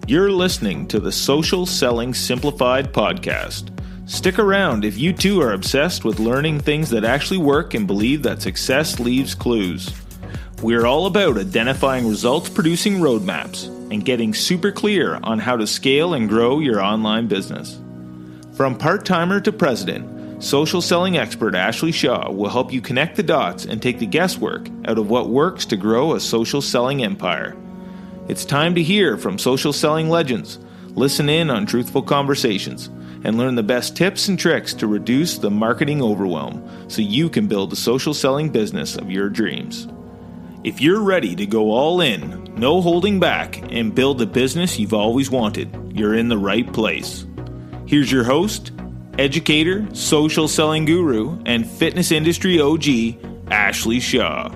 You're listening to the Social Selling Simplified podcast. Stick around if you too are obsessed with learning things that actually work and believe that success leaves clues. We're all about identifying results-producing roadmaps and getting super clear on how to scale and grow your online business. From part-timer to president, social selling expert Ashley Shaw will help you connect the dots and take the guesswork out of what works to grow a social selling empire. It's time to hear from social selling legends, listen in on truthful conversations, and learn the best tips and tricks to reduce the marketing overwhelm so you can build the social selling business of your dreams. If you're ready to go all in, no holding back, and build the business you've always wanted, you're in the right place. Here's your host, educator, social selling guru, and fitness industry OG, Ashley Shaw.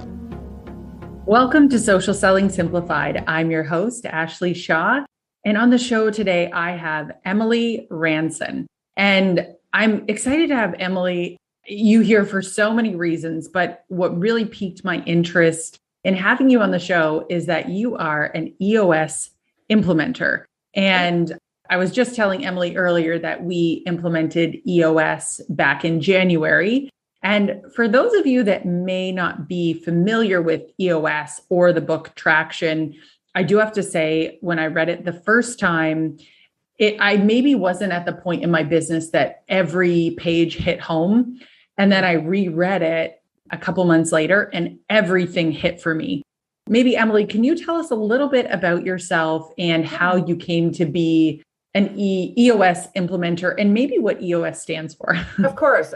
Welcome to Social Selling Simplified. I'm your host, Ashley Shaw. And on the show today, I have Emily Ransone. And I'm excited to have Emily, you here for so many reasons, but what really piqued my interest in having you on the show is that you are an EOS implementer. And I was just telling Emily earlier that we implemented EOS back in January. And for those of you that may not be familiar with EOS or the book Traction, I do have to say, when I read it the first time, I maybe wasn't at the point in my business that every page hit home. And then I reread it a couple months later and everything hit for me. Maybe Emily, can you tell us a little bit about yourself and how you came to be an EOS implementer and maybe what EOS stands for? Of course.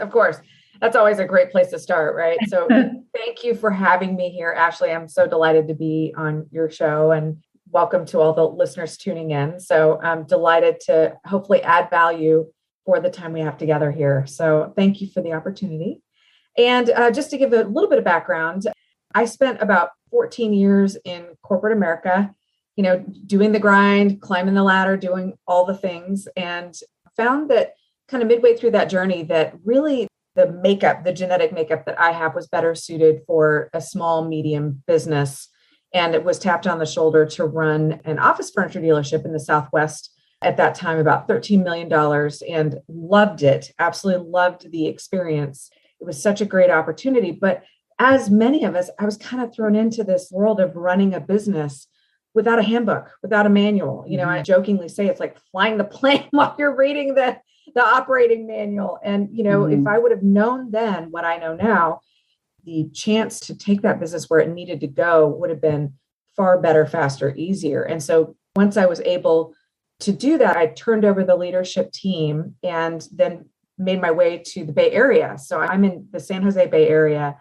That's always a great place to start, right? So thank you for having me here, Ashley. I'm so delighted to be on your show, and welcome to all the listeners tuning in. So I'm delighted to hopefully add value for the time we have together here. So thank you for the opportunity. And just to give a little bit of background, I spent about 14 years in corporate America, doing the grind, climbing the ladder, doing all the things, and found that kind of midway through that journey that really the genetic makeup that I have was better suited for a small, medium business. And it was tapped on the shoulder to run an office furniture dealership in the Southwest at that time, about $13 million, and loved it. Absolutely loved the experience. It was such a great opportunity. But as many of us, I was kind of thrown into this world of running a business without a handbook, without a manual. I jokingly say it's like flying the plane while you're reading the operating manual. And, if I would have known then what I know now, the chance to take that business where it needed to go would have been far better, faster, easier. And so once I was able to do that, I turned over the leadership team and then made my way to the Bay Area. So I'm in the San Jose Bay Area,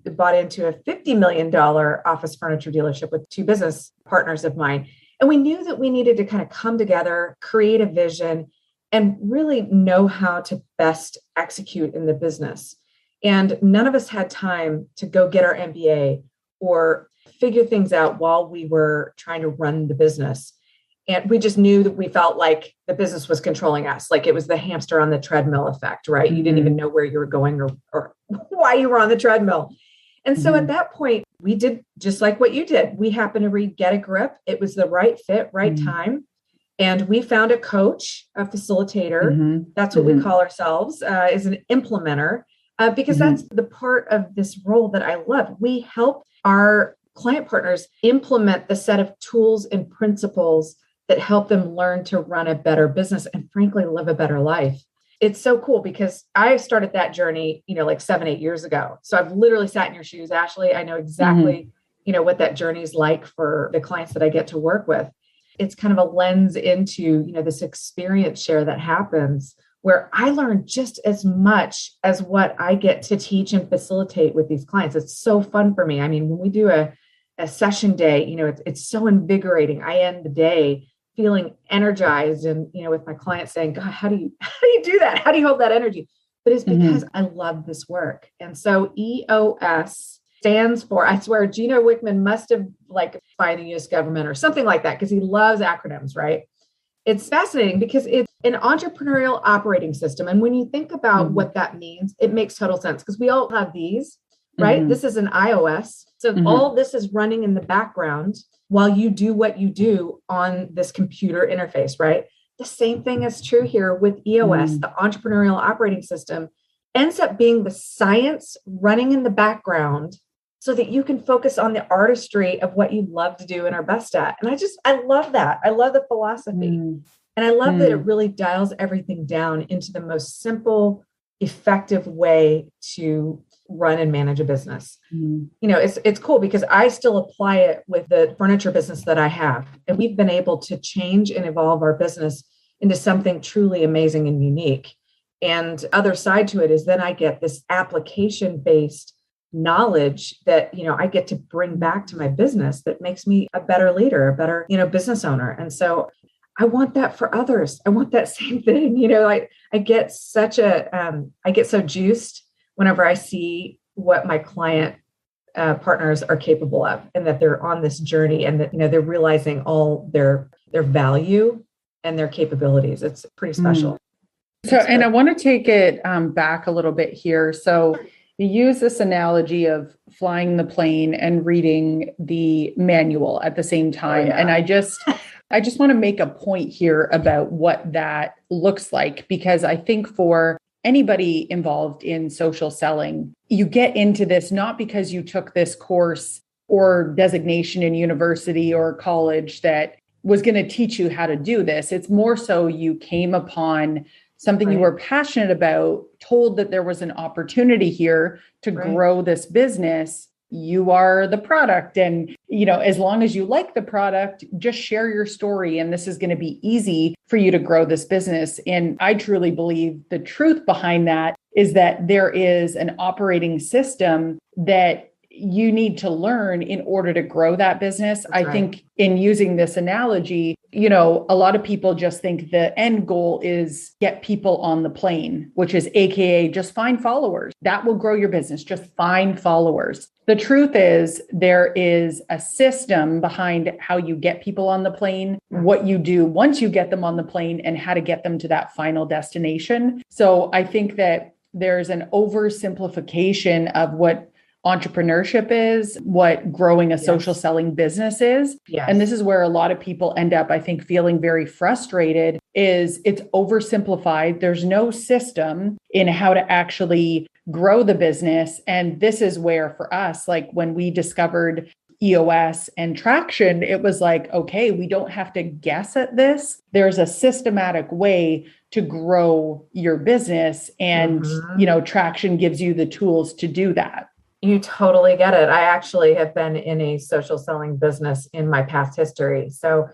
bought into a $50 million office furniture dealership with two business partners of mine. And we knew that we needed to kind of come together, create a vision, and really know how to best execute in the business. And none of us had time to go get our MBA or figure things out while we were trying to run the business. And we just knew that we felt like the business was controlling us, like it was the hamster on the treadmill effect, right? You didn't even know where you were going or why you were on the treadmill. And so at that point, we did just like what you did. We happened to read Get a Grip. It was the right fit, right time. And we found a coach, a facilitator. That's what we call ourselves, is an implementer, because that's the part of this role that I love. We help our client partners implement the set of tools and principles that help them learn to run a better business and frankly, live a better life. It's so cool because I started that journey, like 7-8 years ago. So I've literally sat in your shoes, Ashley. I know exactly, what that journey is like for the clients that I get to work with. It's kind of a lens into, this experience share that happens where I learn just as much as what I get to teach and facilitate with these clients. It's so fun for me. I mean, when we do a session day, it's so invigorating. I end the day feeling energized and, with my clients saying, God, how do you do that? How do you hold that energy? But it's because I love this work. And so EOS stands for, I swear, Gino Wickman must have by the US government or something like that, because he loves acronyms, right? It's fascinating because it's an entrepreneurial operating system. And when you think about what that means, it makes total sense because we all have these, right? Mm-hmm. This is an iOS. So all this is running in the background while you do what you do on this computer interface, right? The same thing is true here with EOS, the entrepreneurial operating system ends up being the science running in the background so that you can focus on the artistry of what you love to do and are best at. And I love that. I love the philosophy. And I love that it really dials everything down into the most simple, effective way to run and manage a business. You know, it's cool because I still apply it with the furniture business that I have. And we've been able to change and evolve our business into something truly amazing and unique. And other side to it is then I get this application-based knowledge that, you know, I get to bring back to my business that makes me a better leader, a better, you know, business owner. And so I want that for others. I want that same thing. You know, I get such I get so juiced whenever I see what my client partners are capable of and that they're on this journey and that, you know, they're realizing all their value and their capabilities. It's pretty special. So, and I want to take it back a little bit here. So you use this analogy of flying the plane and reading the manual at the same time. And I just want to make a point here about what that looks like, because I think for anybody involved in social selling, you get into this not because you took this course or designation in university or college that was going to teach you how to do this. It's more so you came upon something you were passionate about, told that there was an opportunity here to grow this business. You are the product. And, you know, as long as you like the product, just share your story. And this is going to be easy for you to grow this business. And I truly believe the truth behind that is that there is an operating system that you need to learn in order to grow that business. I think in using this analogy, you know, a lot of people just think the end goal is get people on the plane, which is AKA just find followers. That will grow your business. Just find followers. The truth is there is a system behind how you get people on the plane, what you do once you get them on the plane, and how to get them to that final destination. So I think that there's an oversimplification of what entrepreneurship is, what growing a social selling business is. And this is where a lot of people end up, I think, feeling very frustrated is it's oversimplified. There's no system in how to actually grow the business. And this is where for us, like when we discovered EOS and traction, it was like, okay, we don't have to guess at this. There's a systematic way to grow your business. And, you know, traction gives you the tools to do that. You totally get it. I actually have been in a social selling business in my past history. So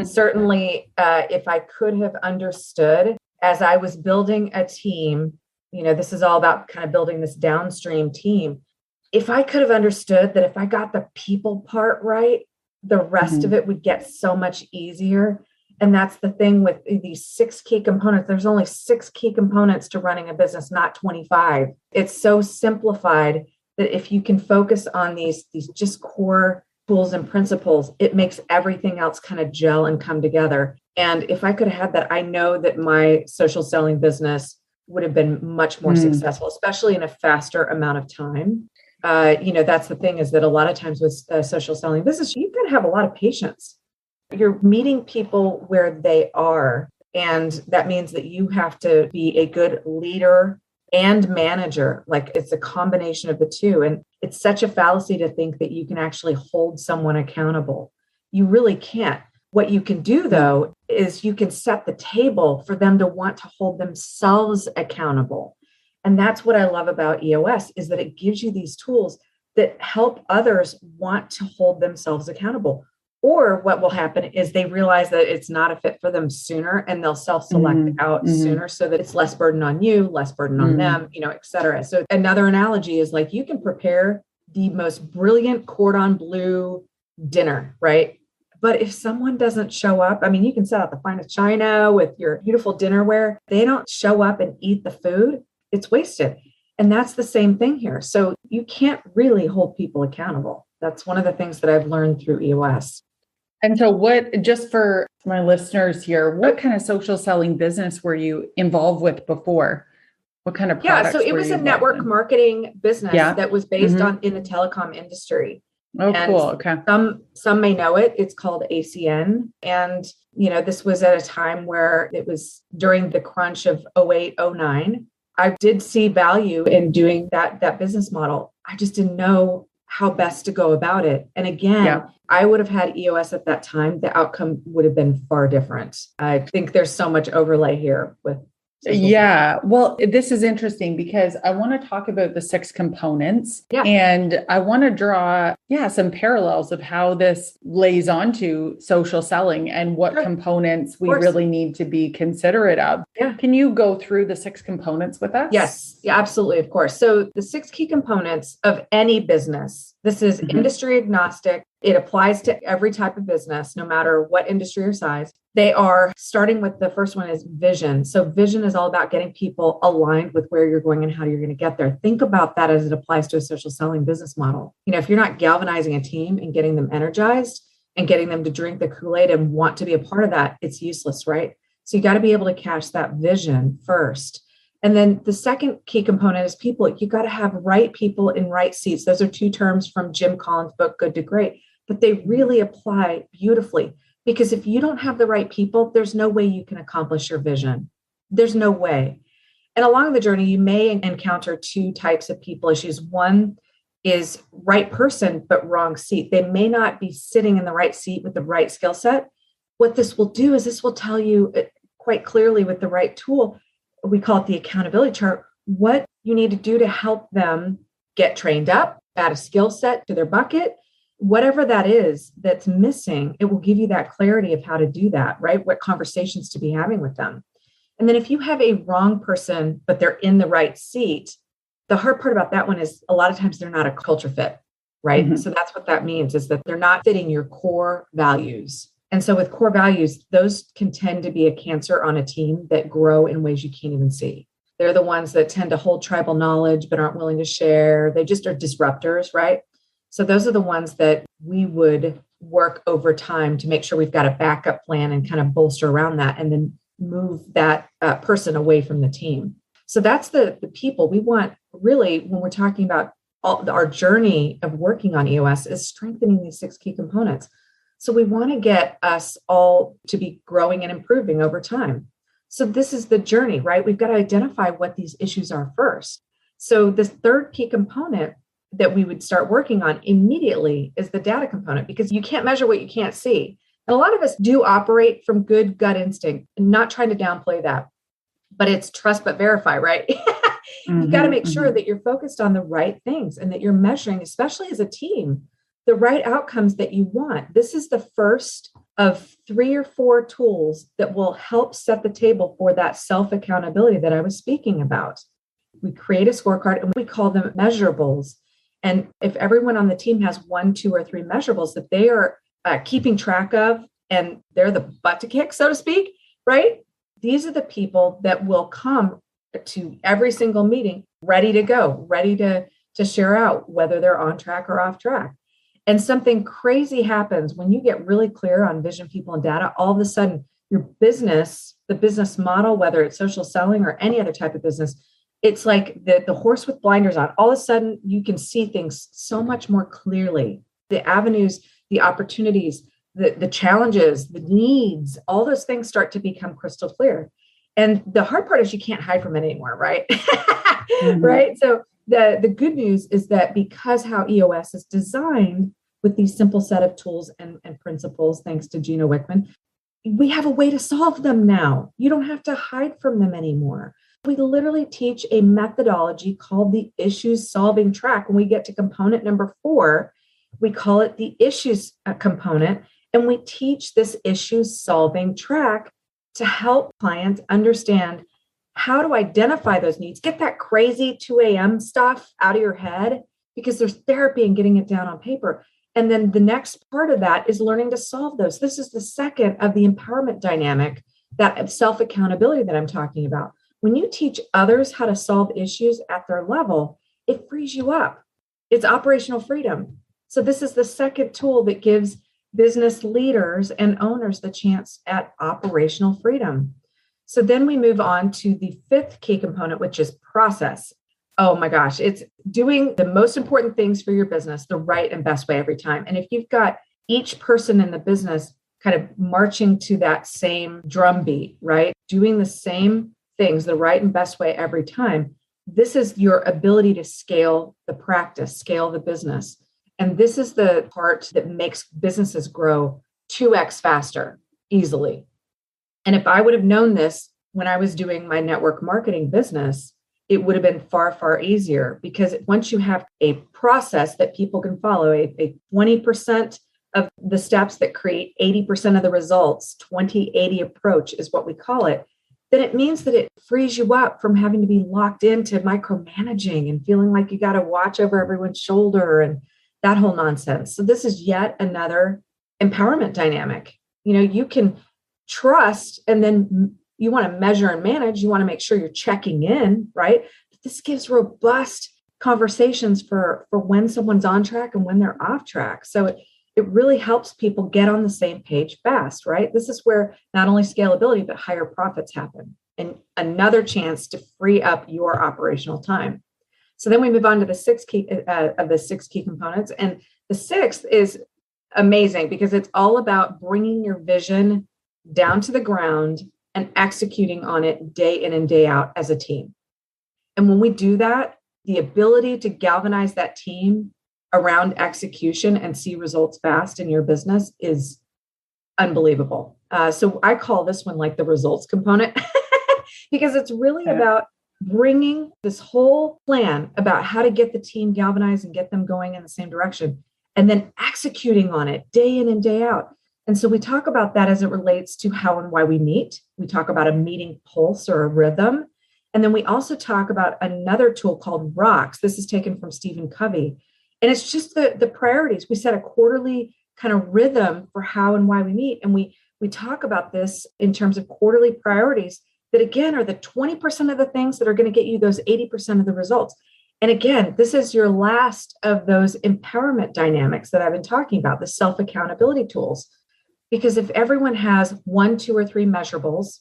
certainly if I could have understood as I was building a team, you know, this is all about kind of building this downstream team. If I could have understood that if I got the people part right, the rest of it would get so much easier. And that's the thing with these 6 key components. There's only 6 key components to running a business, not 25. It's so simplified that if you can focus on these just core tools and principles, it makes everything else kind of gel and come together. And if I could have had that, I know that my social selling business would have been much more successful, especially in a faster amount of time. You know, that's the thing is that a lot of times with social selling business, you've got to have a lot of patience. You're meeting people where they are. And that means that you have to be a good leader and manager. Like it's a combination of the two. And it's such a fallacy to think that you can actually hold someone accountable. You really can't. What you can do though, is you can set the table for them to want to hold themselves accountable. And that's what I love about EOS is that it gives you these tools that help others want to hold themselves accountable. Or what will happen is they realize that it's not a fit for them sooner and they'll self-select out sooner so that it's less burden on you, less burden on them, you know, et cetera. So another analogy is like you can prepare the most brilliant cordon bleu dinner, right? But if someone doesn't show up, I mean, you can set out the finest china with your beautiful dinnerware. They don't show up and eat the food, it's wasted. And that's the same thing here. So you can't really hold people accountable. That's one of the things that I've learned through EOS. And so what, just for my listeners here, what kind of social selling business were you involved with before? What kind of Yeah, products so it were was you a involved network in? marketing business Yeah. that was based on in the telecom industry. Oh, And cool. Okay. some may know it. It's called ACN. And, this was at a time where it was during the crunch of 08, 09. I did see value in doing that business model. I just didn't know how best to go about it. And again, I would have had EOS at that time. The outcome would have been far different. I think there's so much overlay here with. Yeah. Well, this is interesting because I want to talk about the 6 components and I want to draw, some parallels of how this lays onto social selling and what components we really need to be considerate of. Yeah. Can you go through the 6 components with us? Yes. Yeah, absolutely. Of course. So the 6 key components of any business, this is industry agnostic. It applies to every type of business, no matter what industry or size. They are starting with the first one is vision. So vision is all about getting people aligned with where you're going and how you're going to get there. Think about that as it applies to a social selling business model. If you're not galvanizing a team and getting them energized and getting them to drink the Kool-Aid and want to be a part of that, it's useless, right? So you got to be able to catch that vision first. And then the second key component is people. You got to have right people in right seats. Those are 2 terms from Jim Collins' book, Good to Great, but they really apply beautifully. Because if you don't have the right people, there's no way you can accomplish your vision. There's no way. And along the journey, you may encounter 2 types of people issues. One is right person, but wrong seat. They may not be sitting in the right seat with the right skill set. What this will do is this will tell you quite clearly with the right tool, we call it the accountability chart, what you need to do to help them get trained up, add a skill set to their bucket. Whatever that is that's missing, it will give you that clarity of how to do that, right? What conversations to be having with them. And then if you have a wrong person, but they're in the right seat, the hard part about that one is a lot of times they're not a culture fit, right? So that's what that means, is that they're not fitting your core values. And so with core values, those can tend to be a cancer on a team that grow in ways you can't even see. They're the ones that tend to hold tribal knowledge, but aren't willing to share. They just are disruptors, right? So those are the ones that we would work over time to make sure we've got a backup plan and kind of bolster around that and then move that person away from the team. So that's the people we want really when we're talking about our journey of working on EOS is strengthening these 6 key components. So we want to get us all to be growing and improving over time. So this is the journey, right? We've got to identify what these issues are first. So this 3rd key component that we would start working on immediately is the data component, because you can't measure what you can't see. And a lot of us do operate from good gut instinct, and not trying to downplay that, but it's trust but verify, right? You've got to make sure that you're focused on the right things and that you're measuring, especially as a team, the right outcomes that you want. This is the first of 3 or 4 tools that will help set the table for that self-accountability that I was speaking about. We create a scorecard and we call them measurables. And if everyone on the team has 1, 2, or 3 measurables that they are keeping track of, and they're the butt to kick, so to speak, right? These are the people that will come to every single meeting ready to go, ready to share out whether they're on track or off track. And something crazy happens when you get really clear on vision, people, and data. All of a sudden, your business, the business model, whether it's social selling or any other type of business, it's like the horse with blinders on. All of a sudden, you can see things so much more clearly. The avenues, the opportunities, the challenges, the needs, all those things start to become crystal clear. And the hard part is you can't hide from it anymore, right? Right? So the good news is that because how EOS is designed with these simple set of tools and principles, thanks to Gino Wickman, we have a way to solve them now. You don't have to hide from them anymore. We literally teach a methodology called the issues solving track. When we get to component number 4, we call it the issues component. And we teach this issues solving track to help clients understand how to identify those needs, get that crazy 2 a.m. stuff out of your head, because there's therapy in getting it down on paper. And then the next part of that is learning to solve those. This is the second of the empowerment dynamic, that self-accountability that I'm talking about. When you teach others how to solve issues at their level, it frees you up. It's operational freedom. So this is the second tool that gives business leaders and owners the chance at operational freedom. So then we move on to the fifth key component, which is process. Oh my gosh, it's doing the most important things for your business the right and best way every time. And if you've got each person in the business kind of marching to that same drumbeat, right? Doing the same things the right and best way every time, this is your ability to scale the practice, scale the business. And this is the part that makes businesses grow 2x faster easily. And if I would have known this when I was doing my network marketing business, it would have been far, far easier, because once you have a process that people can follow, a 20% of the steps that create 80% of the results, 20-80 approach is what we call it, then it means that it frees you up from having to be locked into micromanaging and feeling like you got to watch over everyone's shoulder and that whole nonsense. So this is yet another empowerment dynamic. You can trust, and then you want to measure and manage. You want to make sure you're checking in, right? But this gives robust conversations for when someone's on track and when they're off track. So it really helps people get on the same page fast, right? This is where not only scalability, but higher profits happen, and another chance to free up your operational time. So then we move on to the six key components. And the sixth is amazing because it's all about bringing your vision down to the ground and executing on it day in and day out as a team. And when we do that, the ability to galvanize that team around execution and see results fast in your business is unbelievable. So I call this one like the results component because it's really about bringing this whole plan about how to get the team galvanized and get them going in the same direction, and then executing on it day in and day out. And so we talk about that as it relates to how and why we meet. We talk about a meeting pulse or a rhythm. And then we also talk about another tool called ROCKS. This is taken from Stephen Covey. And it's just the priorities. We set a quarterly kind of rhythm for how and why we meet. And we talk about this in terms of quarterly priorities that, again, are the 20% of the things that are going to get you those 80% of the results. And again, this is your last of those empowerment dynamics that I've been talking about, the self-accountability tools. Because if everyone has 1, 2, or 3 measurables,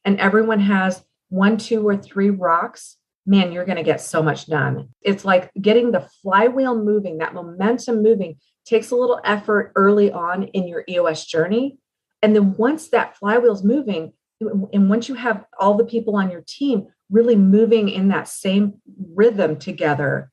and everyone has 1, 2, or 3 rocks, man, you're going to get so much done. It's like getting the flywheel moving, that momentum moving takes a little effort early on in your EOS journey. And then once that flywheel's moving, and once you have all the people on your team really moving in that same rhythm together,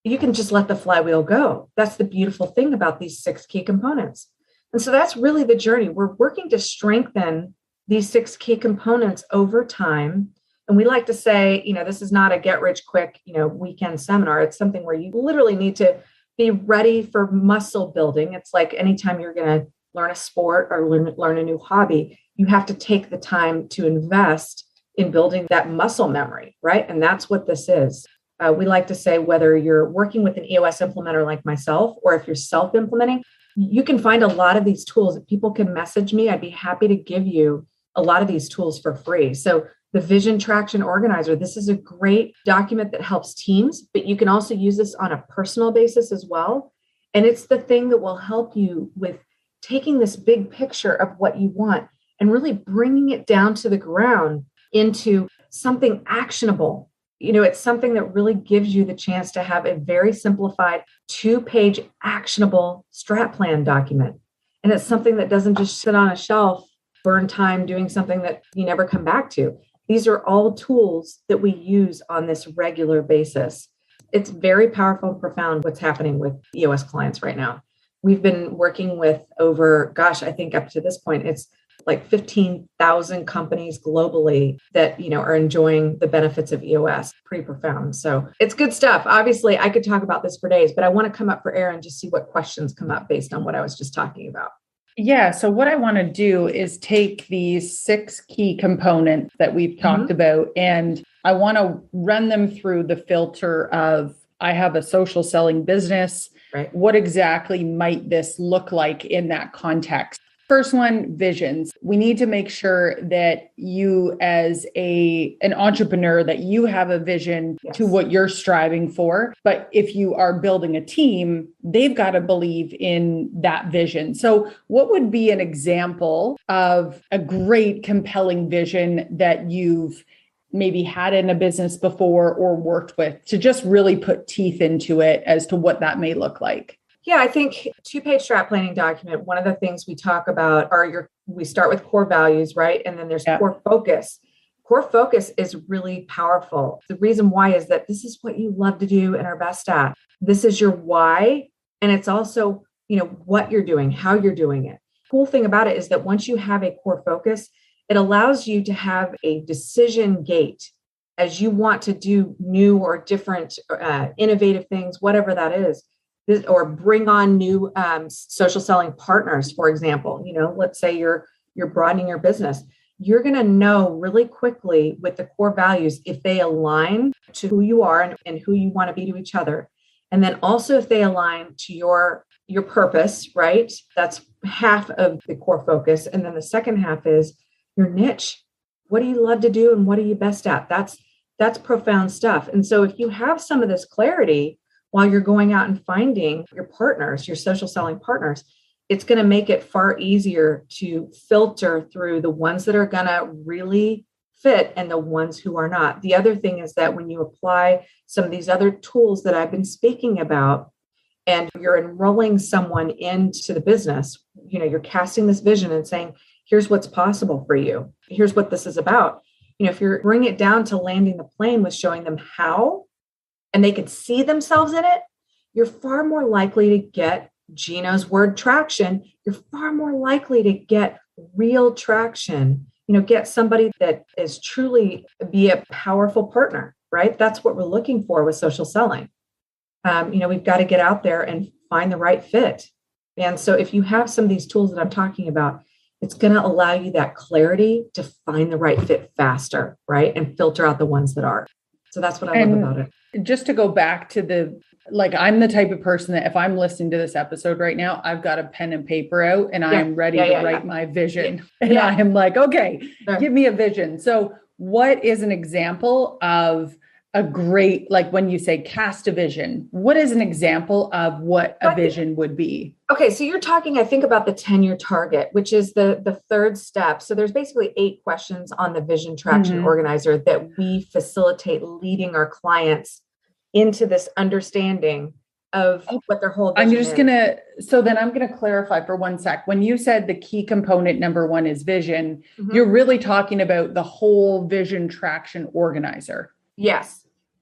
you can just let the flywheel go. That's the beautiful thing about these 6 key components. And so that's really the journey. We're working to strengthen these 6 key components over time. And we like to say, this is not a get rich quick, weekend seminar. It's something where you literally need to be ready for muscle building. It's like anytime you're going to learn a sport or learn a new hobby, you have to take the time to invest in building that muscle memory, right? And that's what this is. We like to say, whether you're working with an EOS implementer like myself, or if you're self-implementing, you can find a lot of these tools. If people can message me, I'd be happy to give you a lot of these tools for free. So the Vision Traction Organizer, this is a great document that helps teams, but you can also use this on a personal basis as well. And it's the thing that will help you with taking this big picture of what you want and really bringing it down to the ground into something actionable. It's something that really gives you the chance to have a very simplified 2-page actionable strat plan document. And it's something that doesn't just sit on a shelf, burn time doing something that you never come back to. These are all tools that we use on this regular basis. It's very powerful and profound what's happening with EOS clients right now. We've been working with over, I think up to this point, it's like 15,000 companies globally that, are enjoying the benefits of EOS. Pretty profound. So it's good stuff. Obviously, I could talk about this for days, but I want to come up for air and just see what questions come up based on what I was just talking about. Yeah. So what I want to do is take these 6 key components that we've talked about, and I want to run them through the filter of, I have a social selling business. Right. What exactly might this look like in that context? First one, visions. We need to make sure that you as an entrepreneur, that you have a vision to what you're striving for. But if you are building a team, they've got to believe in that vision. So what would be an example of a great, compelling vision that you've maybe had in a business before or worked with, to just really put teeth into it as to what that may look like? Yeah, I think 2-page strat planning document, one of the things we talk about we start with core values, right? And then there's core focus. Core focus is really powerful. The reason why is that this is what you love to do and are best at. This is your why. And it's also, what you're doing, how you're doing it. Cool thing about it is that once you have a core focus, it allows you to have a decision gate as you want to do new or different, innovative things, whatever that is. Or bring on new social selling partners, for example. Let's say you're broadening your business. You're going to know really quickly with the core values if they align to who you are and who you want to be to each other. And then also if they align to your purpose, right? That's half of the core focus. And then the second half is your niche. What do you love to do and what are you best at? That's profound stuff. And so if you have some of this clarity while you're going out and finding your partners, your social selling partners, it's going to make it far easier to filter through the ones that are going to really fit and the ones who are not. The other thing is that when you apply some of these other tools that I've been speaking about, and you're enrolling someone into the business, you're casting this vision and saying, here's what's possible for you. Here's what this is about. If you're bringing it down to landing the plane with showing them how, and they can see themselves in it, you're far more likely to get Gino's word traction. You're far more likely to get real traction, get somebody that is truly be a powerful partner, right? That's what we're looking for with social selling. We've got to get out there and find the right fit. And so if you have some of these tools that I'm talking about, it's going to allow you that clarity to find the right fit faster, right? And filter out the ones that are. So that's what I love about it. Just to go back to I'm the type of person that if I'm listening to this episode right now, I've got a pen and paper out and I'm ready to write my vision. And I am like, okay, give me a vision. So what is an example of a great, when you say cast a vision, what is an example of what a vision would be? Okay. So you're talking, I think, about the 10-year target, which is the third step. So there's basically 8 questions on the Vision Traction Organizer that we facilitate leading our clients into this understanding of what their whole vision is. I'm going to clarify for one sec. When you said the key component number 1 is vision, you're really talking about the whole Vision Traction Organizer. Yes.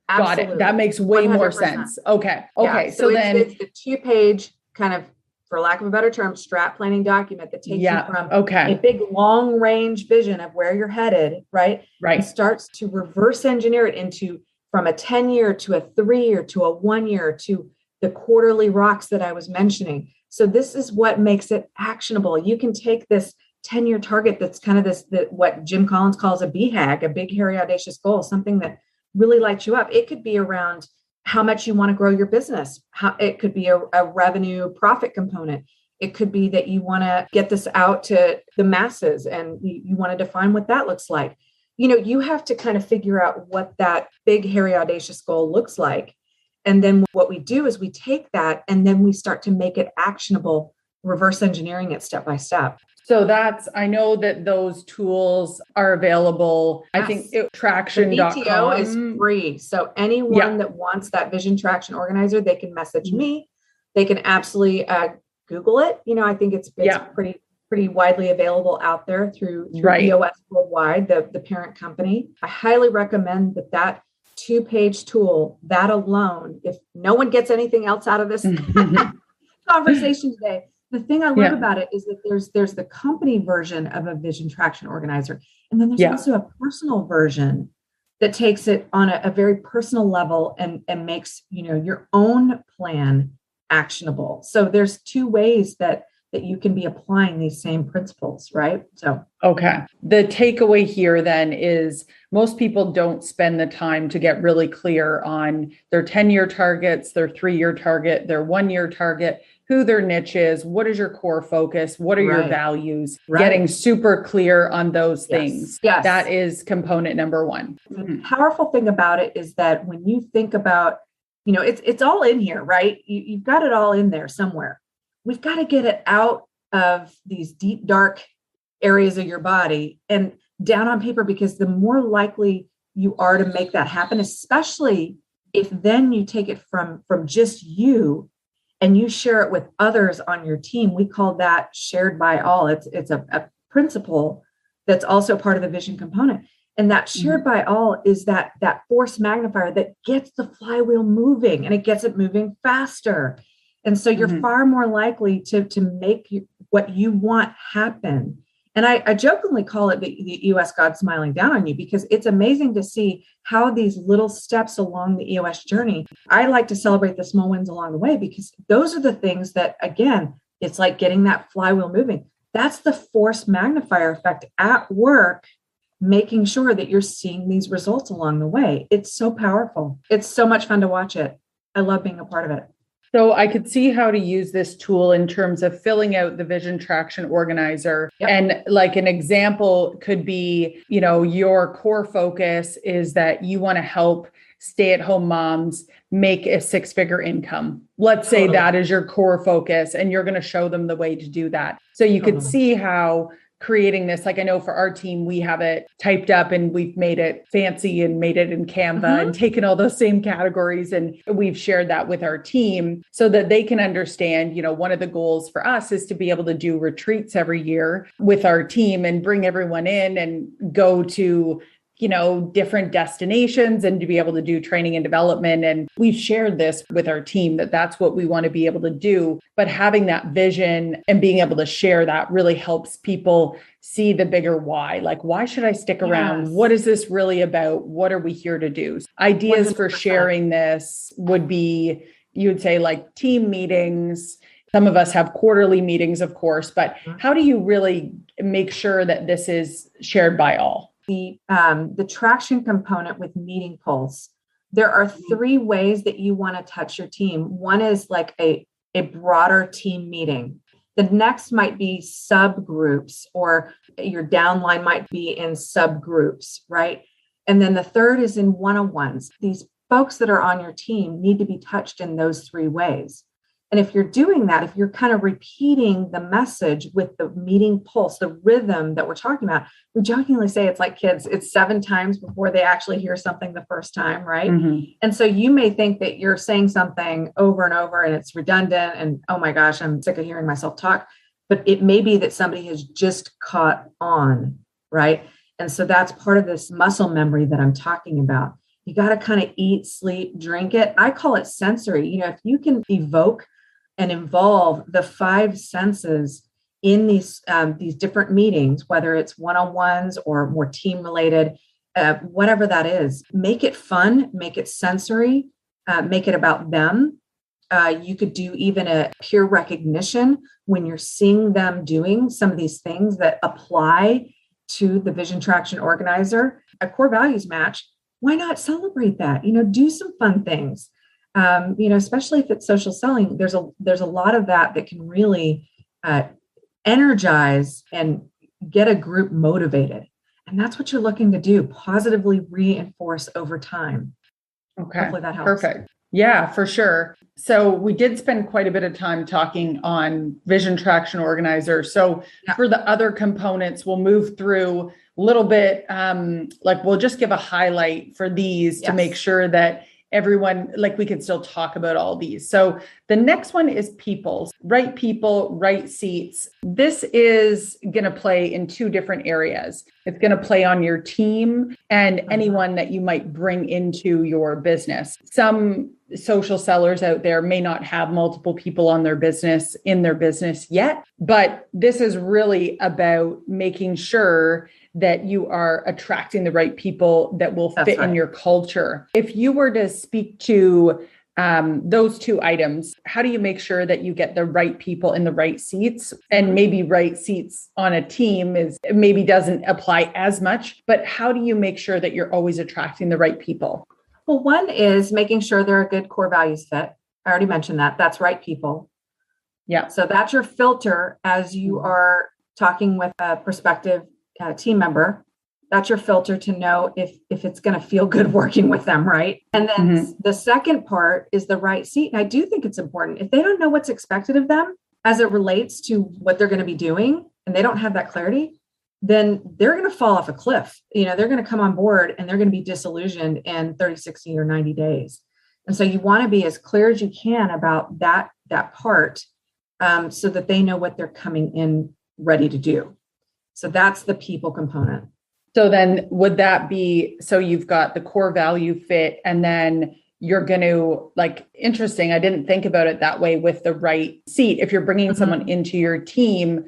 Absolutely. Got it. That makes way 100%. More sense. Okay. Yeah, so then it's the 2-page kind of, for lack of a better term, strat planning document that takes you from a big long range vision of where you're headed, right? Right. And starts to reverse engineer it into from a 10-year to a 3-year to a 1-year to the quarterly rocks that I was mentioning. So this is what makes it actionable. You can take this 10-year target that's kind of what Jim Collins calls a BHAG, a big, hairy, audacious goal, something that really lights you up. It could be around how much you want to grow your business. It could be a revenue profit component. It could be that you want to get this out to the masses and you want to define what that looks like. You have to kind of figure out what that big, hairy, audacious goal looks like. And then what we do is we take that and then we start to make it actionable, reverse engineering it step by step. So I know that those tools are available. Yes. I think traction.com. The VTO is free. So anyone that wants that Vision Traction Organizer, they can message me. They can absolutely Google it. I think it's pretty widely available out there through EOS Worldwide, the parent company. I highly recommend that 2-page tool, that alone, if no one gets anything else out of this conversation today, the thing I love about it is that there's the company version of a Vision Traction Organizer. And then there's also a personal version that takes it on a very personal level and makes, your own plan actionable. So there's 2 ways that you can be applying these same principles, right? So, okay. The takeaway here then is most people don't spend the time to get really clear on their 10-year targets, their 3-year target, their 1-year target. who their niche is, what is your core focus, what are your values, Right. getting super clear on those things. Yes. That is component number one. The powerful thing about it is that when you think about, it's all in here, right? You've got it all in there somewhere. We've got to get it out of these deep, dark areas of your body and down on paper, because the more likely you are to make that happen, especially if then you take it from just you and you share it with others on your team. We call that shared by all. It's a principle that's also part of the vision component. And that shared by all is that force magnifier that gets the flywheel moving, and it gets it moving faster. And so you're far more likely to make what you want happen. And I jokingly call it the EOS God smiling down on you, because it's amazing to see how these little steps along the EOS journey, I like to celebrate the small wins along the way, because those are the things that, again, it's like getting that flywheel moving. That's the force magnifier effect at work, making sure that you're seeing these results along the way. It's so powerful. It's so much fun to watch it. I love being a part of it. So I could see how to use this tool in terms of filling out the vision traction organizer. Yep. And like an example could be, your core focus is that you want to help stay-at-home moms make a six-figure income. Let's say that is your core focus, and you're going to show them the way to do that. So you could see how creating this, like I know for our team, we have it typed up and we've made it fancy and made it in Canva and taken all those same categories. And we've shared that with our team so that they can understand, one of the goals for us is to be able to do retreats every year with our team and bring everyone in and go to different destinations and to be able to do training and development. And we've shared this with our team that that's what we want to be able to do. But having that vision and being able to share that really helps people see the bigger why. Like, why should I stick around? Yes. What is this really about? What are we here to do? Ideas 100%. For sharing this would be, you would say like team meetings. Some of us have quarterly meetings, of course, but how do you really make sure that this is shared by all? The traction component with Meeting Pulse, there are 3 ways that you want to touch your team. One is like a broader team meeting. The next might be subgroups, or your downline might be in subgroups, right? And then the third is in one-on-ones. These folks that are on your team need to be touched in those 3 ways. And if you're doing that, if you're kind of repeating the message with the Meeting Pulse, the rhythm that we're talking about, we jokingly say it's like kids, it's 7 times before they actually hear something the first time, right? And so you may think that you're saying something over and over and it's redundant and, oh my gosh, I'm sick of hearing myself talk. But it may be that somebody has just caught on, right? And so that's part of this muscle memory that I'm talking about. You got to kind of eat, sleep, drink it. I call it sensory. If you can evoke and involve the 5 senses in these different meetings, whether it's one-on-ones or more team-related, whatever that is, make it fun, make it sensory, make it about them. You could do even a peer recognition when you're seeing them doing some of these things that apply to the Vision Traction Organizer. A core values match, why not celebrate that? Do some fun things. Especially if it's social selling, there's a lot of that can really energize and get a group motivated. And that's what you're looking to do, positively reinforce over time. Okay. Hopefully that helps. Perfect. Yeah, for sure. So we did spend quite a bit of time talking on Vision Traction Organizer. So for the other components, we'll move through a little bit, we'll just give a highlight for these to make sure that everyone, we could still talk about all these. So the next one is people, right seats. This is going to play in 2 different areas. It's going to play on your team and anyone that you might bring into your business. Some social sellers out there may not have multiple people in their business yet, but this is really about making sure that you are attracting the right people that will fit in your culture. If you were to speak to those 2 items, how do you make sure that you get the right people in the right seats? And maybe right seats on a team maybe doesn't apply as much, but how do you make sure that you're always attracting the right people? Well, one is making sure they're a good core values fit. I already mentioned that. That's right people. Yeah. So that's your filter as you are talking with a prospective team member. That's your filter to know if it's going to feel good working with them, right? And then the second part is the right seat. And I do think it's important. If they don't know what's expected of them as it relates to what they're going to be doing, and they don't have that clarity, then they're going to fall off a cliff. They're going to come on board and they're going to be disillusioned in 30, 60, or 90 days. And so you want to be as clear as you can about that part so that they know what they're coming in ready to do. So that's the people component. So then would that be, so you've got the core value fit, and then you're going to, interesting. I didn't think about it that way with the right seat. If you're bringing someone into your team,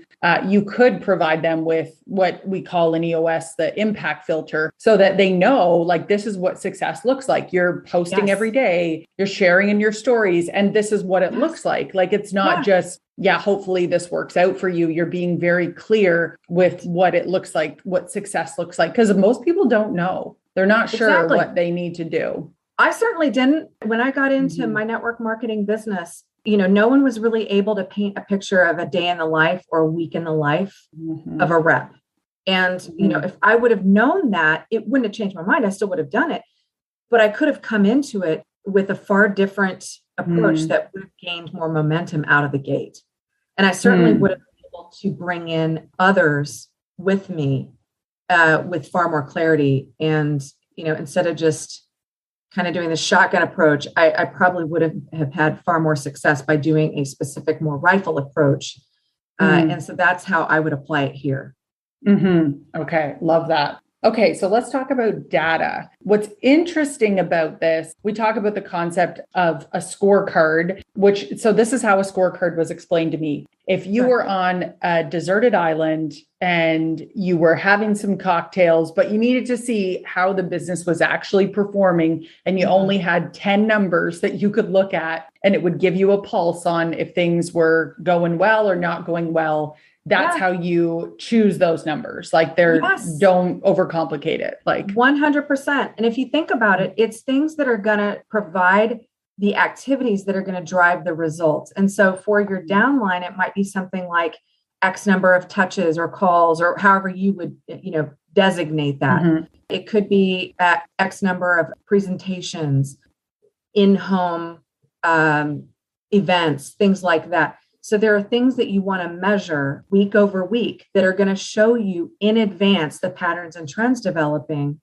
you could provide them with what we call in EOS, the impact filter, so that they know, this is what success looks like. You're posting every day, you're sharing in your stories, and this is what it looks like. It's not just, hopefully this works out for you. You're being very clear with what it looks like, what success looks like, because most people don't know. They're not sure what they need to do. I certainly didn't. When I got into my network marketing business, no one was really able to paint a picture of a day in the life or a week in the life of a rep. And, if I would have known that, it wouldn't have changed my mind. I still would have done it. But I could have come into it with a far different approach that would have gained more momentum out of the gate. And I certainly would have been able to bring in others with me with far more clarity. And, instead of just kind of doing the shotgun approach, I probably would have had far more success by doing a specific, more rifle approach. And so that's how I would apply it here. Okay. Love that. Okay. So let's talk about data. What's interesting about this, we talk about the concept of a scorecard, so this is how a scorecard was explained to me. If you were on a deserted island and you were having some cocktails, but you needed to see how the business was actually performing, and you only had 10 numbers that you could look at, and it would give you a pulse on if things were going well or not going well. That's how you choose those numbers. Don't overcomplicate it. 100%. And if you think about it, it's things that are going to provide the activities that are going to drive the results. And so for your downline, it might be something like X number of touches or calls, or however you would, designate that. It could be X number of presentations, in-home events, things like that. So there are things that you want to measure week over week that are going to show you in advance the patterns and trends developing,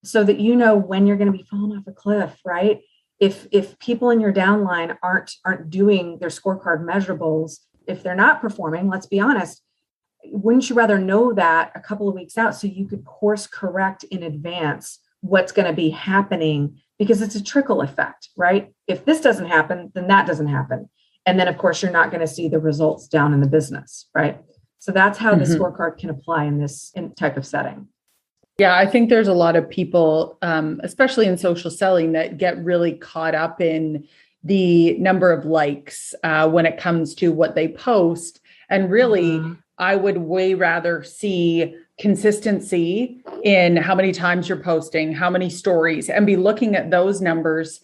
so that you know when you're going to be falling off a cliff, right? If people in your downline aren't doing their scorecard measurables, if they're not performing, let's be honest, wouldn't you rather know that a couple of weeks out so you could course correct in advance what's going to be happening? Because it's a trickle effect, right? If this doesn't happen, then that doesn't happen. And then, of course, you're not going to see the results down in the business, right? So that's how the scorecard can apply in this type of setting. Yeah, I think there's a lot of people, especially in social selling, that get really caught up in the number of likes when it comes to what they post. And really, I would way rather see consistency in how many times you're posting, how many stories, and be looking at those numbers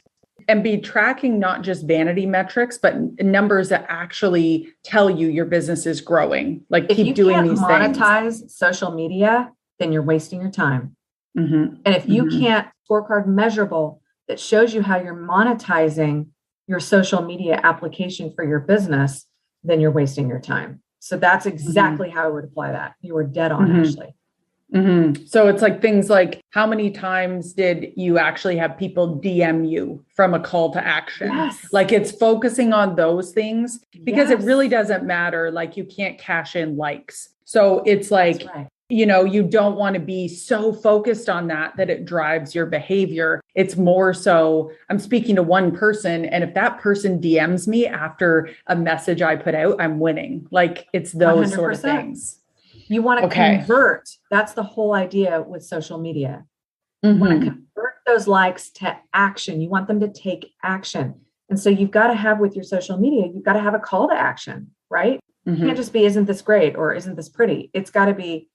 and be tracking not just vanity metrics, but numbers that actually tell you your business is growing. Keep doing these things. If you can't monetize social media, then you're wasting your time. And if you can't scorecard measurable that shows you how you're monetizing your social media application for your business, then you're wasting your time. So that's exactly how I would apply that. You were dead on, Ashley. So it's things like, how many times did you actually have people DM you from a call to action? It's focusing on those things, because it really doesn't matter. You can't cash in likes. So it's you don't want to be so focused on that it drives your behavior. It's more so, I'm speaking to one person, and if that person DMs me after a message I put out, I'm winning. It's those 100%. Sort of things. You want to convert. That's the whole idea with social media. You want to convert those likes to action. You want them to take action. And so you've got to have, with your social media, you've got to have a call to action, right? It can't just be, isn't this great? Or isn't this pretty? It's got to be,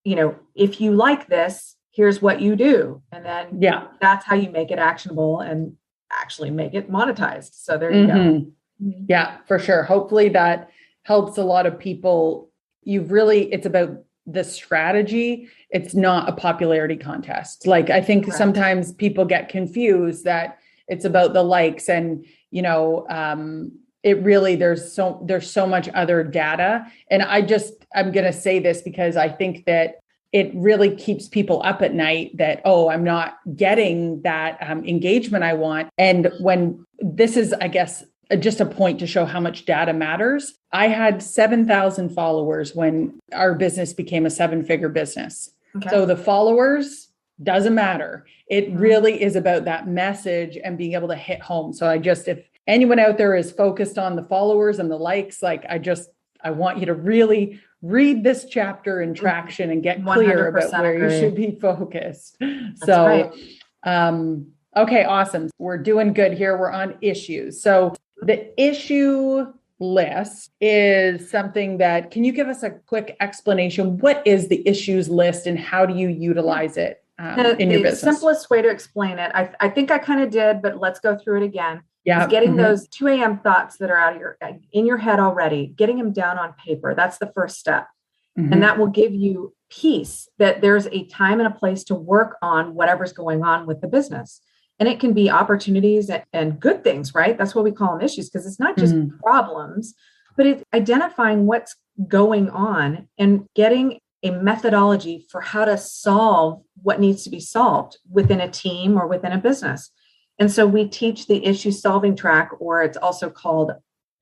if you like this, here's what you do. And then that's how you make it actionable and actually make it monetized. So there you go. Yeah, for sure. Hopefully that helps a lot of people. It's about the strategy. It's not a popularity contest. Like, I think sometimes people get confused that it's about the likes and, it really, there's so much other data. And I'm going to say this because I think that it really keeps people up at night that, oh, I'm not getting that engagement I want. And when this is, I guess, just a point to show how much data matters. I had 7,000 followers when our business became a 7-figure business. Okay. So the followers doesn't matter. It really is about that message and being able to hit home. So if anyone out there is focused on the followers and the likes, like I want you to really read this chapter in traction and get clear about where you should be focused. That's right. Okay, awesome. We're doing good here. We're on issues. So the issue list is something that, can you give us a quick explanation? What is the issues list and how do you utilize it in your business? The simplest way to explain it, I think I kind of did, but let's go through it again. Yeah. Is getting those 2 a.m. thoughts that are in your head already, getting them down on paper. That's the first step. And that will give you peace that there's a time and a place to work on whatever's going on with the business. And it can be opportunities and good things, right? That's what we call them issues, because it's not just problems, but it's identifying what's going on and getting a methodology for how to solve what needs to be solved within a team or within a business. And so we teach the issue solving track, or it's also called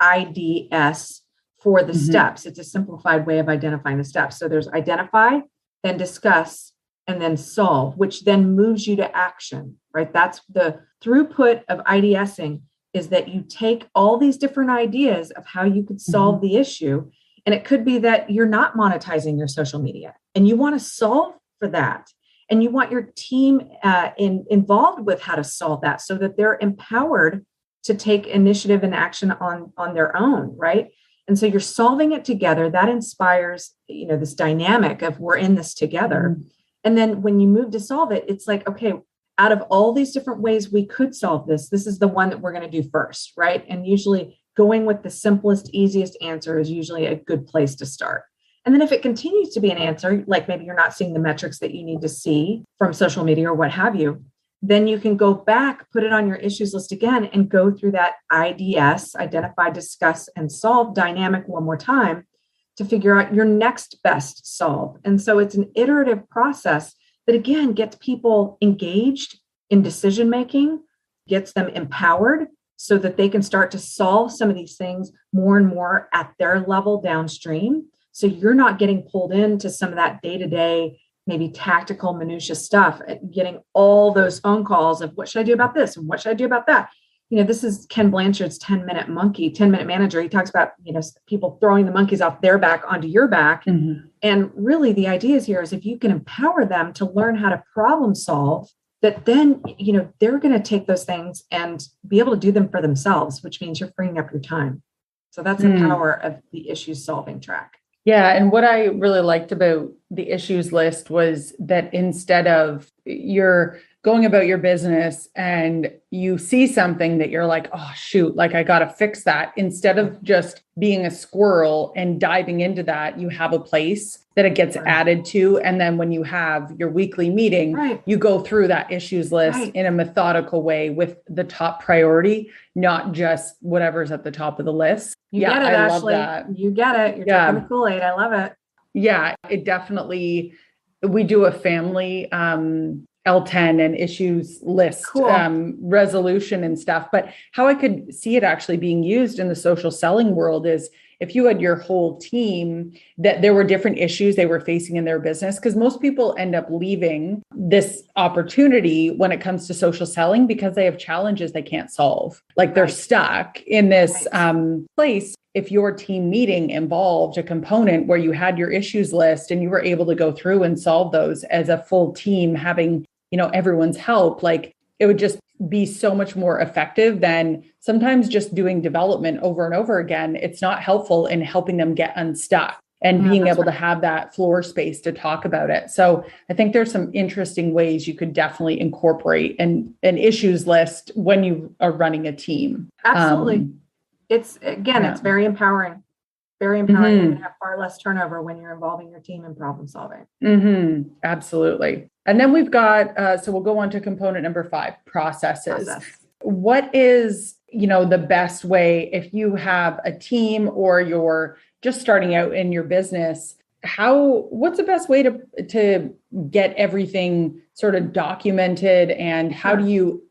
IDS for the steps. It's a simplified way of identifying the steps. So there's identify, then discuss, and then solve, which then moves you to action, right? That's the throughput of IDSing, is that you take all these different ideas of how you could solve the issue. And it could be that you're not monetizing your social media and you want to solve for that. And you want your team involved with how to solve that so that they're empowered to take initiative and action on their own, right? And so you're solving it together. That inspires, this dynamic of we're in this together. And then when you move to solve it, it's like, okay, out of all these different ways we could solve this, this is the one that we're going to do first, right? And usually going with the simplest, easiest answer is usually a good place to start. And then if it continues to be an answer, like maybe you're not seeing the metrics that you need to see from social media or what have you, then you can go back, put it on your issues list again, and go through that IDS, identify, discuss, and solve dynamic one more time to figure out your next best solve. And so it's an iterative process that, again, gets people engaged in decision-making, gets them empowered so that they can start to solve some of these things more and more at their level downstream. So you're not getting pulled into some of that day-to-day, maybe tactical minutia stuff, getting all those phone calls of what should I do about this? And what should I do about that? This is Ken Blanchard's 10-minute manager. He talks about, people throwing the monkeys off their back onto your back. And really the idea here is if you can empower them to learn how to problem solve, that then, they're going to take those things and be able to do them for themselves, which means you're freeing up your time. So that's the power of the issue solving track. Yeah. And what I really liked about the issues list was that instead of you're going about your business and you see something that you're like, oh, shoot, like I got to fix that. Instead of just being a squirrel and diving into that, you have a place that it gets added to. And then when you have your weekly meeting, you go through that issues list in a methodical way with the top priority, not just whatever's at the top of the list. You get it, Ashley. Love that. You get it. You're drinking the Kool-Aid. I love it. Yeah, it definitely, we do a family L10 and issues list resolution and stuff. But how I could see it actually being used in the social selling world is if you had your whole team, that there were different issues they were facing in their business, because most people end up leaving this opportunity when it comes to social selling because they have challenges they can't solve. Like they're stuck in this place. If your team meeting involved a component where you had your issues list and you were able to go through and solve those as a full team, having, everyone's help, like it would just be so much more effective than sometimes just doing development over and over again. It's not helpful in helping them get unstuck and being able to have that floor space to talk about it. So I think there's some interesting ways you could definitely incorporate an issues list when you are running a team. Absolutely. It's very empowering. Very empowering. You're going to have far less turnover when you're involving your team in problem solving. Absolutely. And then we've got, so we'll go on to component number 5, processes. What is, the best way if you have a team or you're just starting out in your business? What's the best way to get everything sort of documented, and how do you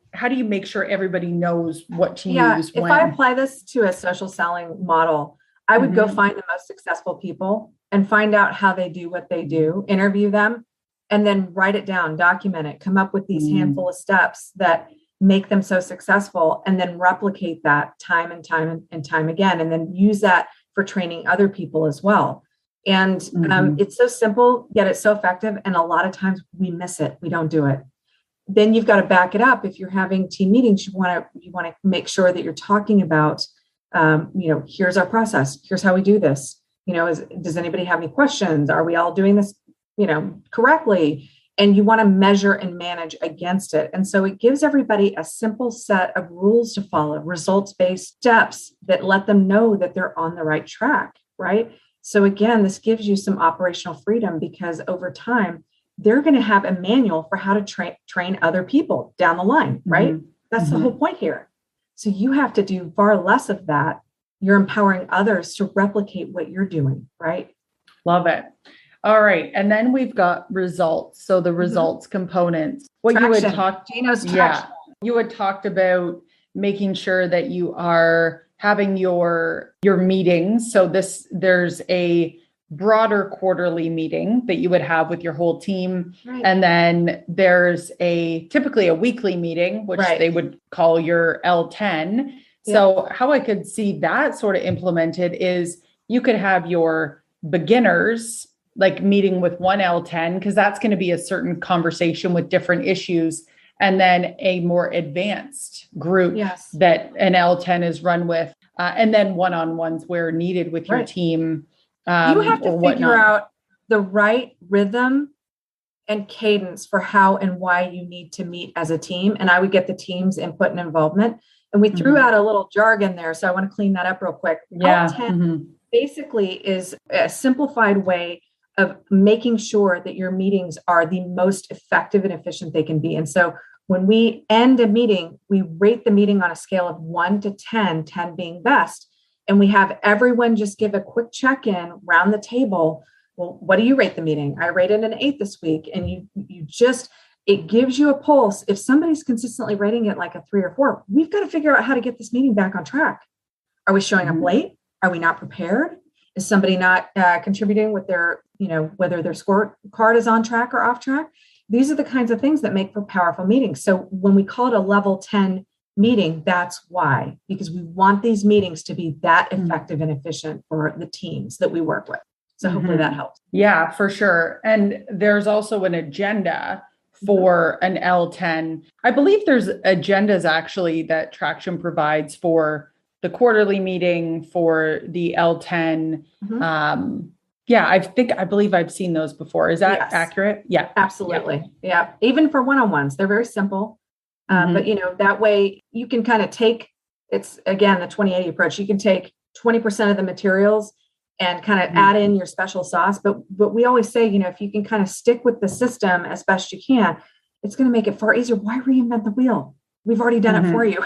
make sure everybody knows what to use when? If I apply this to a social selling model, I would go find the most successful people and find out how they do what they do, interview them, and then write it down, document it, come up with these handful of steps that make them so successful, and then replicate that time and time again, and then use that for training other people as well. And it's so simple, yet it's so effective. And a lot of times we miss it. We don't do it. Then you've got to back it up. If you're having team meetings, you want to make sure that you're talking about, here's our process. Here's how we do this. Does anybody have any questions? Are we all doing this, correctly? And you want to measure and manage against it. And so it gives everybody a simple set of rules to follow, results-based steps that let them know that they're on the right track, right? So again, this gives you some operational freedom, because over time, they're going to have a manual for how to train other people down the line, right? That's the whole point here. So you have to do far less of that. You're empowering others to replicate what you're doing, right? Love it. All right. And then we've got results. So the results components. What traction. You had talked about making sure that you are having your meetings. So there's a broader quarterly meeting that you would have with your whole team. Right. And then there's typically a weekly meeting, which they would call your L10. Yeah. So how I could see that sort of implemented is you could have your beginners like meeting with one L10, because that's going to be a certain conversation with different issues. And then a more advanced group that an L10 is run with, and then one-on-ones where needed with your team. You have to figure out the right rhythm and cadence for how and why you need to meet as a team. And I would get the team's input and involvement. And we threw out a little jargon there, so I want to clean that up real quick. L10 basically is a simplified way of making sure that your meetings are the most effective and efficient they can be. And so when we end a meeting, we rate the meeting on a scale of 1 to 10, 10 being best. And we have everyone just give a quick check-in around the table. Well, what do you rate the meeting? I rated an 8 this week. And it gives you a pulse. If somebody's consistently rating it like a 3 or 4, we've got to figure out how to get this meeting back on track. Are we showing up late? Are we not prepared? Is somebody not contributing with their, whether their scorecard is on track or off track? These are the kinds of things that make for powerful meetings. So when we call it a level 10 meeting, that's why, because we want these meetings to be that effective and efficient for the teams that we work with. So hopefully that helps. Yeah, for sure. And there's also an agenda for an L10. I believe there's agendas actually that Traction provides for the quarterly meeting, for the L10. I believe I've seen those before. Is that accurate? Yeah, absolutely. Yeah. Even for one-on-ones, they're very simple. But that way you can kind of take, it's again, the 20/80 approach. You can take 20% of the materials and kind of add in your special sauce. But we always say, if you can kind of stick with the system as best you can, it's going to make it far easier. Why reinvent the wheel? We've already done it for you.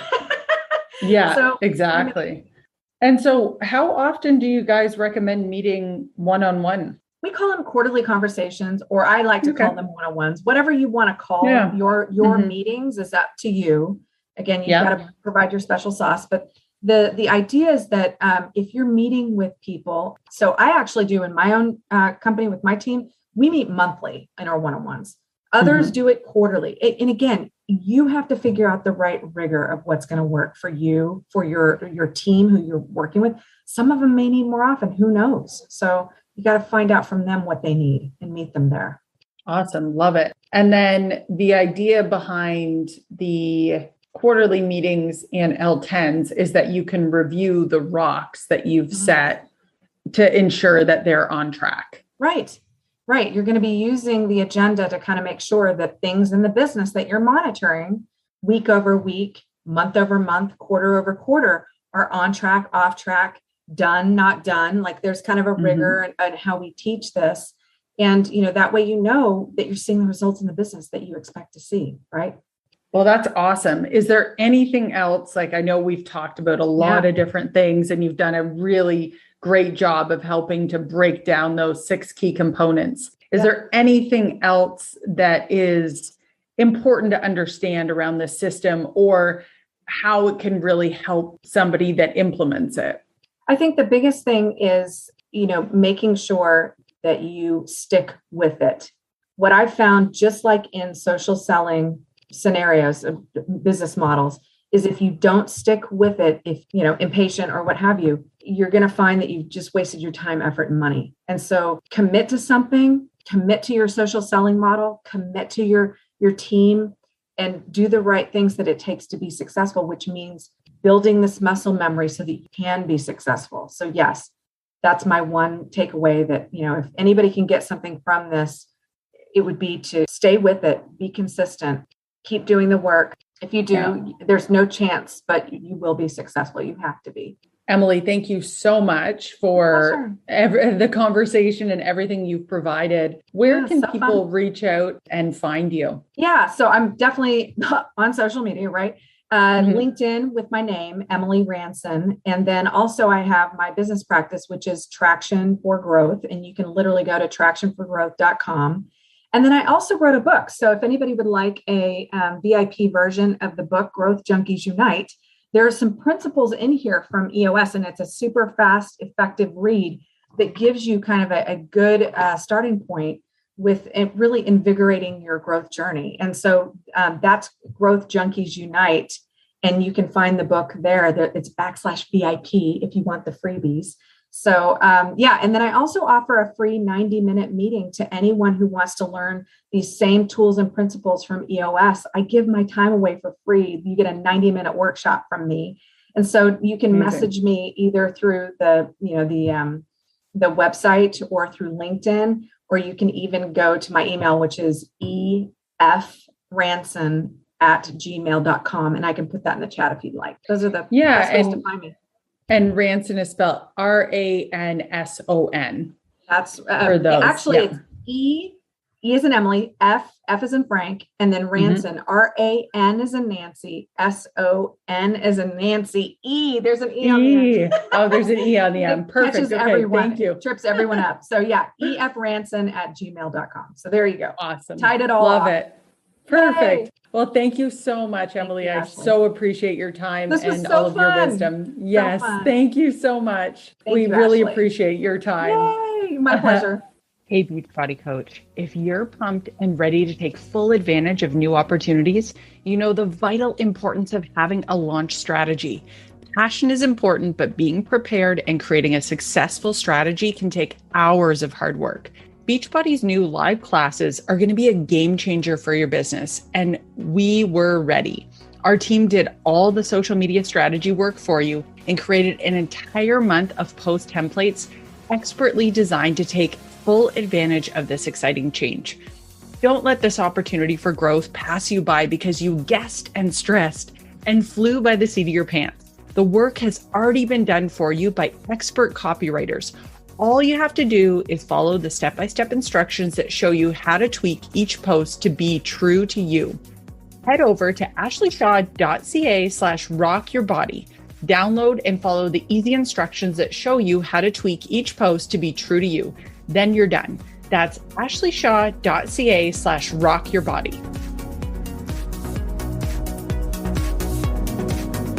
Yeah, so, exactly. And so how often do you guys recommend meeting one-on-one? We call them quarterly conversations, or I like to call them one-on-ones. Whatever you want to call your meetings is up to you. Again, you've got to provide your special sauce. But the idea is that if you're meeting with people, so I actually do in my own company with my team, we meet monthly in our one-on-ones. Others do it quarterly. And again, you have to figure out the right rigor of what's going to work for you, for your team who you're working with. Some of them may need more often. Who knows? So you got to find out from them what they need and meet them there. Awesome. Love it. And then the idea behind the quarterly meetings and L10s is that you can review the rocks that you've set to ensure that they're on track. Right. You're going to be using the agenda to kind of make sure that things in the business that you're monitoring week over week, month over month, quarter over quarter are on track, off track, done, not done. Like there's kind of a rigor on how we teach this. And, that way, that you're seeing the results in the business that you expect to see, right? Well, that's awesome. Is there anything else? Like, I know we've talked about a lot of different things, and you've done a really great job of helping to break down those 6 key components. Is there anything else that is important to understand around the system, or how it can really help somebody that implements it? I think the biggest thing is, making sure that you stick with it. What I've found, just like in social selling scenarios of business models, is if you don't stick with it, if impatient or what have you, you're going to find that you've just wasted your time, effort, and money. And so commit to something, commit to your social selling model, commit to your team, and do the right things that it takes to be successful, which means building this muscle memory so that you can be successful. So yes, that's my one takeaway, that, if anybody can get something from this, it would be to stay with it, be consistent, keep doing the work. If you do, there's no chance, but you will be successful. You have to be. Emily, thank you so much for the conversation and everything you've provided. Where can people reach out and find you? Yeah, so I'm definitely on social media, right? LinkedIn with my name, Emily Ransone. And then also I have my business practice, which is Traction for Growth. And you can literally go to tractionforgrowth.com. And then I also wrote a book. So if anybody would like a VIP version of the book, Growth Junkies Unite, there are some principles in here from EOS, and it's a super fast, effective read that gives you kind of a good starting point with really invigorating your growth journey. And so that's Growth Junkies Unite. And you can find the book there. It's /VIP if you want the freebies. So and then I also offer a free 90-minute meeting to anyone who wants to learn these same tools and principles from EOS. I give my time away for free. You get a 90-minute workshop from me. And so you can message me either through the website or through LinkedIn, or you can even go to my email, which is efransone@gmail.com. And I can put that in the chat if you'd like. Those are the best ways to find me. And Ransone is spelled Ranson. That's for those. Actually, it's E as in Emily, F as in Frank, and then Ransone, RAN as in Nancy, SON as in Nancy, E. There's an E on the end. Oh, there's an E on the end. Perfect. Catches everyone. Thank you. Trips everyone up. So efransone@gmail.com. So there you go. Awesome. Tied it all Love off. it. Perfect. Yay. Well, thank you so much, Emily. I so appreciate your time and all of your wisdom. Yes. Thank you so much. We really appreciate your time. Yay. My pleasure. Hey, Beachbody Coach. If you're pumped and ready to take full advantage of new opportunities, you know the vital importance of having a launch strategy. Passion is important, but being prepared and creating a successful strategy can take hours of hard work. Beachbody's new live classes are going to be a game changer for your business, and we were ready. Our team did all the social media strategy work for you and created an entire month of post templates expertly designed to take full advantage of this exciting change. Don't let this opportunity for growth pass you by because you guessed and stressed and flew by the seat of your pants. The work has already been done for you by expert copywriters. All you have to do is follow the step-by-step instructions that show you how to tweak each post to be true to you. Head over to ashleyshaw.ca/rockyourbody. Download and follow the easy instructions that show you how to tweak each post to be true to you. Then you're done. That's ashleyshaw.ca/rockyourbody.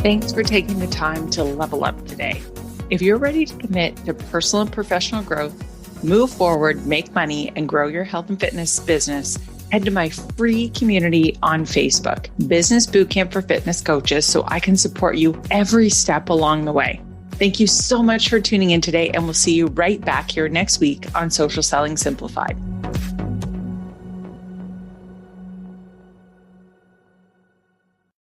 Thanks for taking the time to level up today. If you're ready to commit to personal and professional growth, move forward, make money, and grow your health and fitness business, head to my free community on Facebook, Business Bootcamp for Fitness Coaches, so I can support you every step along the way. Thank you so much for tuning in today, and we'll see you right back here next week on Social Selling Simplified.